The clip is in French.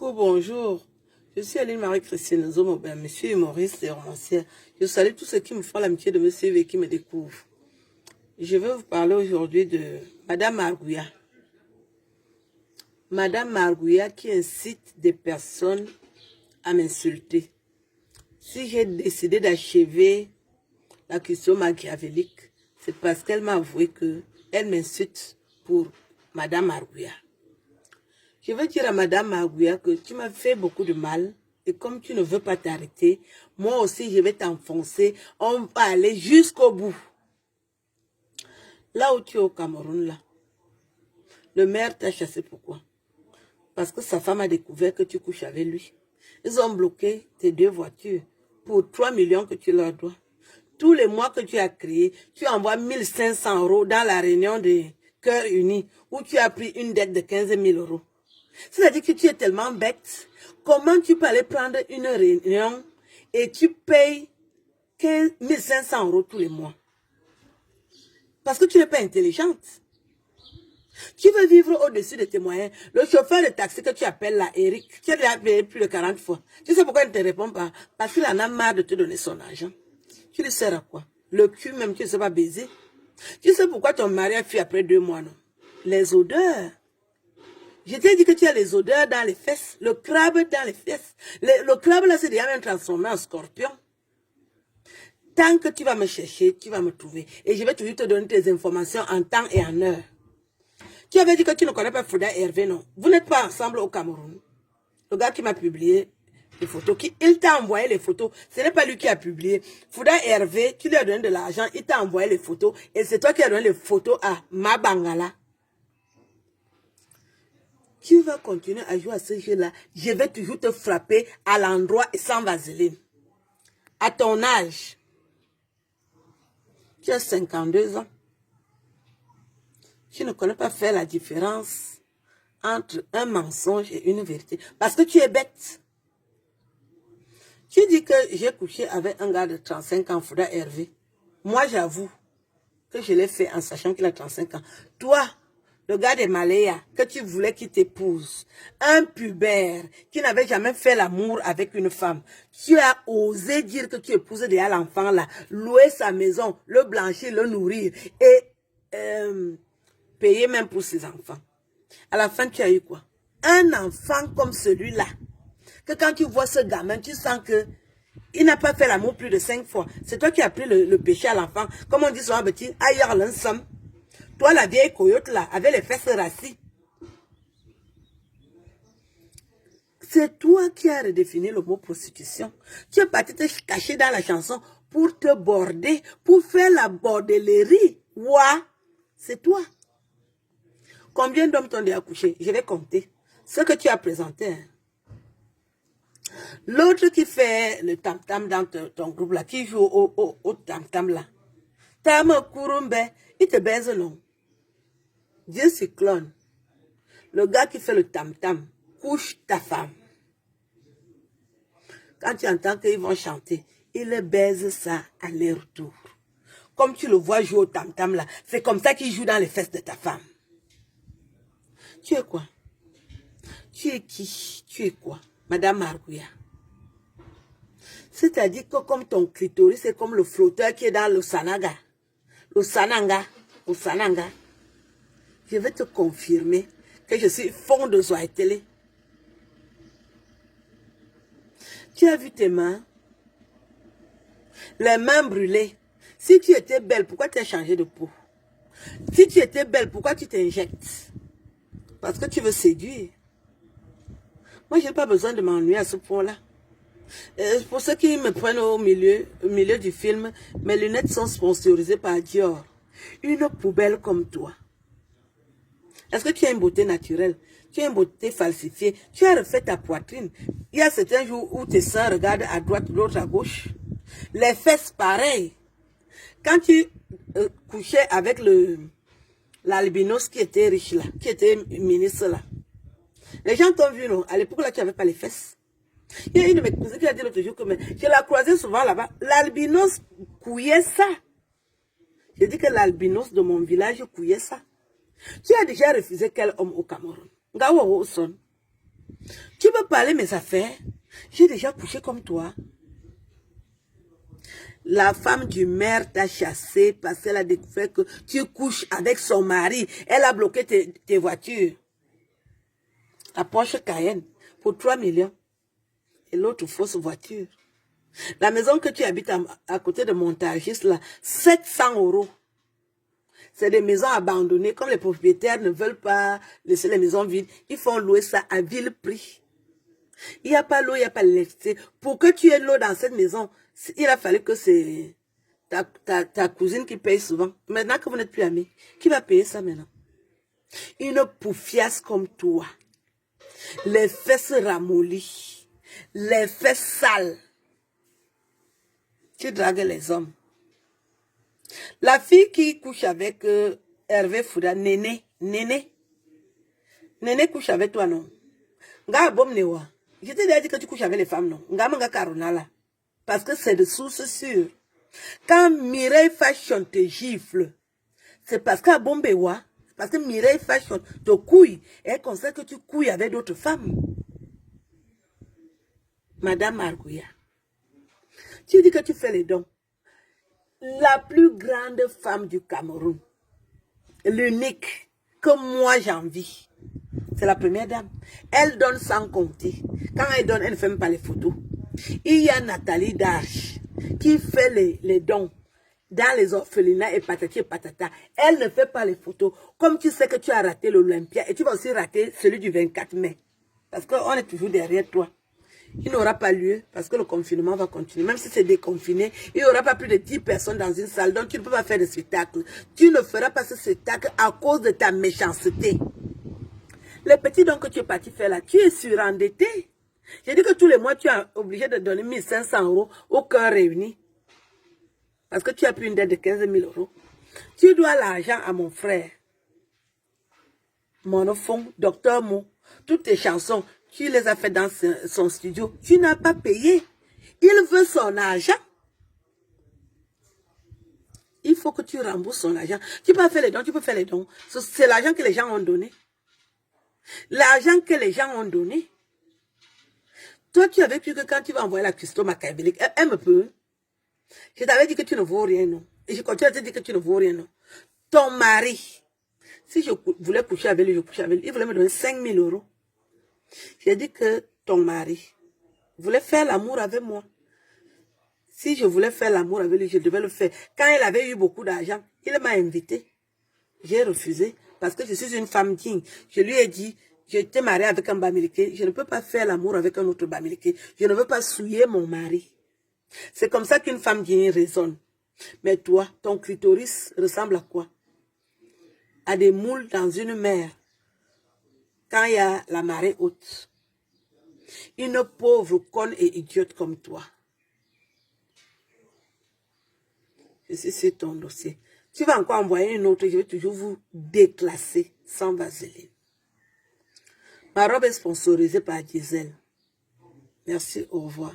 Coucou, bonjour. Je suis Aline Marie-Christine Zomobin, monsieur humoriste et romancière. Je salue tous ceux qui me font l'amitié de me suivre et qui me découvrent. Je vais vous parler aujourd'hui de Madame Margouya. Madame Margouya qui incite des personnes à m'insulter. Si j'ai décidé d'achever la question machiavélique, c'est parce qu'elle m'a avoué qu'elle m'insulte pour Madame Margouya. Je veux dire à Madame Margouya que tu m'as fait beaucoup de mal et comme tu ne veux pas t'arrêter, moi aussi je vais t'enfoncer. On va aller jusqu'au bout. Là où tu es au Cameroun, là, le maire t'a chassé pourquoi? Parce que sa femme a découvert que tu couches avec lui. Ils ont bloqué tes 2 voitures pour 3 millions que tu leur dois. Tous les mois que tu as créé, tu envoies 1500 € dans la réunion de Cœur Uni où tu as pris une dette de 15 000 €. C'est-à-dire que tu es tellement bête. Comment tu peux aller prendre une réunion et tu payes 1500 € tous les mois? Parce que tu n'es pas intelligente. Tu veux vivre au-dessus de tes moyens. Le chauffeur de taxi que tu appelles là, Eric, tu l'as appelé plus de 40 fois. Tu sais pourquoi il ne te répond pas? Parce qu'il en a marre de te donner son argent. Tu lui sers à quoi? Le cul même, tu ne sais pas baiser. Tu sais pourquoi ton mari a fui après 2 mois, non? Les odeurs. Je t'ai dit que tu as les odeurs dans les fesses, le crabe dans les fesses. Le crabe là, c'est déjà même transformé en scorpion. Tant que tu vas me chercher, tu vas me trouver. Et je vais toujours te donner tes informations en temps et en heure. Tu avais dit que tu ne connais pas Fouda Hervé, non? Vous n'êtes pas ensemble au Cameroun. Le gars qui m'a publié les photos, il t'a envoyé les photos. Ce n'est pas lui qui a publié. Fouda Hervé, tu lui as donné de l'argent, il t'a envoyé les photos. Et c'est toi qui as donné les photos à Mabangala. Tu vas continuer à jouer à ce jeu-là. Je vais toujours te frapper à l'endroit et sans vaseline. À ton âge, tu as 52 ans. Tu ne connais pas faire la différence entre un mensonge et une vérité. Parce que tu es bête. Tu dis que j'ai couché avec un gars de 35 ans, Fouda Hervé. Moi, j'avoue que je l'ai fait en sachant qu'il a 35 ans. Toi, le gars de Malaya, que tu voulais qu'il t'épouse, un pubère qui n'avait jamais fait l'amour avec une femme, tu as osé dire que tu épouses déjà l'enfant là, louer sa maison, le blanchir, le nourrir et payer même pour ses enfants. À la fin, tu as eu quoi? Un enfant comme celui-là, que quand tu vois ce gamin, tu sens que il n'a pas fait l'amour plus de 5 fois. C'est toi qui as pris le péché à l'enfant. Comme on dit souvent, petit, ailleurs l'ensemble. Toi, la vieille coyote là, avec les fesses rassis. C'est toi qui as redéfini le mot prostitution. Tu es parti te cacher dans la chanson pour te border, pour faire la bordellerie. Ouah, c'est toi. Combien d'hommes t'ont déjà couché? Je vais compter. Ce que tu as présenté. Hein. L'autre qui fait le tam-tam dans ton groupe là, qui joue au tam-tam là. Tam Kurumbe, il te baise non. Dieu cyclone. Le gars qui fait le tam-tam couche ta femme. Quand tu entends qu'ils vont chanter, il les baise ça aller-retour. Comme tu le vois jouer au tam-tam là, c'est comme ça qu'il joue dans les fesses de ta femme. Tu es quoi? Tu es qui? Tu es quoi? Madame Margouya. C'est-à-dire que comme ton clitoris, c'est comme le flotteur qui est dans le sanaga. Le sananga. Le sananga. Je vais te confirmer que je suis fond de Zoaitélé. Tu as vu tes mains? Les mains brûlées. Si tu étais belle, pourquoi tu as changé de peau? Si tu étais belle, pourquoi tu t'injectes? Parce que tu veux séduire. Moi, je n'ai pas besoin de m'ennuyer à ce point-là. Pour ceux qui me prennent au milieu du film, mes lunettes sont sponsorisées par Dior. Une poubelle comme toi. Est-ce que tu as une beauté naturelle? Tu as une beauté falsifiée? Tu as refait ta poitrine? Il y a certains jours où tes seins regardent à droite, l'autre à gauche. Les fesses, pareil. Quand tu couchais avec l'albinos qui était riche là, qui était ministre là, les gens t'ont vu, non? À l'époque là, tu n'avais pas les fesses. Il y a une de mes cousines qui a dit l'autre jour que je la croisais souvent là-bas. L'albinos couillait ça. J'ai dit que l'albinos de mon village couillait ça. Tu as déjà refusé quel homme au Cameroun? Ngawo son. Tu veux parler mes affaires? J'ai déjà couché comme toi. La femme du maire t'a chassé parce qu'elle a découvert que tu couches avec son mari. Elle a bloqué tes voitures. La Porsche Cayenne pour 3 millions. Et l'autre fausse voiture. La maison que tu habites à côté de Montagis, là, 700 €. C'est des maisons abandonnées. Comme les propriétaires ne veulent pas laisser les maisons vides, ils font louer ça à vil prix. Il n'y a pas l'eau, il n'y a pas l'électricité. Pour que tu aies l'eau dans cette maison, il a fallu que c'est ta cousine qui paye souvent. Maintenant que vous n'êtes plus amis, qui va payer ça maintenant? Une poufiasse comme toi. Les fesses ramollies. Les fesses sales. Tu dragues les hommes. La fille qui couche avec Hervé Fouda, Néné couche avec toi, non? Nga bom newa. Je t'ai déjà dit que tu couches avec les femmes, non? Nga manga karunala. Parce que c'est de source sûre. Quand Mireille Fashion te gifle, c'est parce qu'à Bombewa, parce que Mireille Fashion te couille, et elle constate que tu couilles avec d'autres femmes. Madame Arguya, tu dis que tu fais les dons. La plus grande femme du Cameroun, l'unique que moi j'envie, c'est la première dame. Elle donne sans compter. Quand elle donne, elle ne fait même pas les photos. Il y a Nathalie Darche qui fait les dons dans les orphelinats et patati et patata. Elle ne fait pas les photos. Comme tu sais que tu as raté l'Olympia et tu vas aussi rater celui du 24 mai. Parce qu'on est toujours derrière toi. Il n'aura pas lieu parce que le confinement va continuer. Même si c'est déconfiné, il n'y aura pas plus de 10 personnes dans une salle. Donc tu ne peux pas faire de spectacle. Tu ne feras pas ce spectacle à cause de ta méchanceté. Les petits dons que tu es parti faire là, tu es surendetté. J'ai dit que tous les mois, tu es obligé de donner 1500 € au cœur réuni. Parce que tu as pris une dette de 15 000 €. Tu dois l'argent à mon frère. Monofon, Docteur Mo, toutes tes chansons, tu les as faites dans son studio. Tu n'as pas payé. Il veut son argent. Il faut que tu rembourses son argent. Tu peux faire les dons, tu peux faire les dons. C'est l'argent que les gens ont donné. L'argent que les gens ont donné. Toi, tu avais cru que quand tu vas envoyer la Christo Machiavélique, elle me peut. Je t'avais dit que tu ne vaux rien, non. Et je continue à te dire que tu ne vaux rien, non. Ton mari, si je voulais coucher avec lui, je couchais avec lui. Il voulait me donner 5 000 €. J'ai dit que ton mari voulait faire l'amour avec moi. Si je voulais faire l'amour avec lui, je devais le faire. Quand il avait eu beaucoup d'argent, il m'a invité. J'ai refusé parce que je suis une femme digne. Je lui ai dit, j'étais mariée avec un Bamileke. Je ne peux pas faire l'amour avec un autre Bamileke. Je ne veux pas souiller mon mari. C'est comme ça qu'une femme digne raisonne. Mais toi, ton clitoris ressemble à quoi? À des moules dans une mer. Quand il y a la marée haute. Une pauvre conne et idiote comme toi. Je suis sur ton dossier. Tu vas encore envoyer une autre, je vais toujours vous déclasser sans vaseline. Ma robe est sponsorisée par Gisèle. Merci, au revoir.